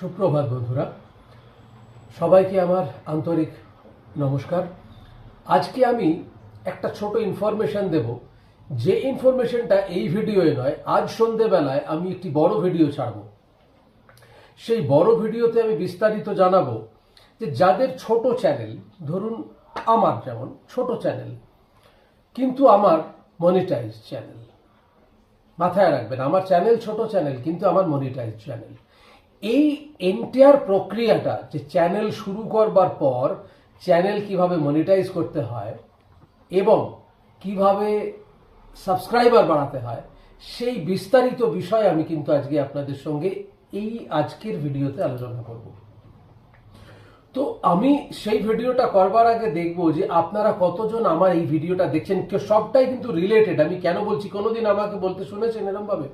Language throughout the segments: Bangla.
সুপ্রভাত বন্ধুরা, সবাইকে আমার আন্তরিক নমস্কার। আজকে আমি একটা ছোট ইনফরমেশন দেব, যে ইনফরমেশনটা এই ভিডিওয়ে নয়, আজ সন্ধেবেলায় আমি একটি বড় ভিডিও ছাড়ব। সেই বড় ভিডিওতে আমি বিস্তারিত জানাবো যে যাদের ছোট চ্যানেল, ধরুন আমার যেমন ছোট চ্যানেল, কিন্তু আমার মনিটাইজ চ্যানেল, মাথায় রাখবেন আমার চ্যানেল ছোট চ্যানেল কিন্তু আমার মনিটাইজ চ্যানেল, এই এন্টায়ার প্রক্রিয়াটা, যে চ্যানেল শুরু করবার পর চ্যানেল কিভাবে মনিটাইজ করতে হয় এবং কিভাবে সাবস্ক্রাইবার বাড়াতে হয়, সেই বিস্তারিত বিষয় আমি কিন্তু আজকে আপনাদের সঙ্গে এই আজকের ভিডিওতে আলোচনা করব। তো আমি সেই ভিডিওটা করবার আগে দেখব যে আপনারা কতজন আমার এই ভিডিওটা দেখছেন। সবটাই কিন্তু রিলেটেড। আমি কেন বলছি, কোনোদিন আমাকে বলতে শুনেছেন এরকম ভাবে?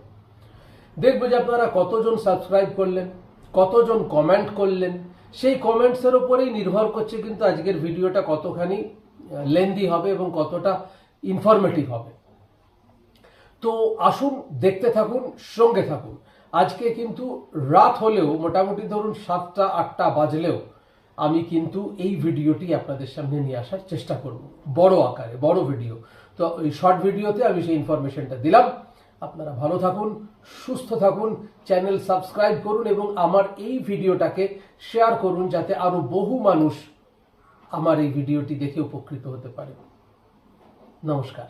দেখবো যে আপনারা কতজন সাবস্ক্রাইব করলেন, কতজন কমেন্ট করলেন। সেই কমেন্টসের ওপরেই নির্ভর করছে কিন্তু আজকের ভিডিওটা কতখানি লেন্দি হবে এবং কতটা ইনফরমেটিভ হবে। তো আসুন, দেখতে থাকুন, সঙ্গে থাকুন। আজকে কিন্তু রাত হলেও, মোটামুটি ধরুন 7টা-8টা বাজলেও আমি কিন্তু এই ভিডিওটি আপনাদের সামনে নিয়ে আসার চেষ্টা করব, বড় আকারে, বড় ভিডিও। তো এই শর্ট ভিডিওতে আমি সেই ইনফরমেশনটা দিলাম। আপনারা ভালো থাকুন, সুস্থ থাকুন, চ্যানেল সাবস্ক্রাইব করুন এবং আমার এই ভিডিওটাকে শেয়ার করুন, যাতে আরো বহু মানুষ আমার এই ভিডিওটি দেখে উপকৃত হতে পারে। নমস্কার।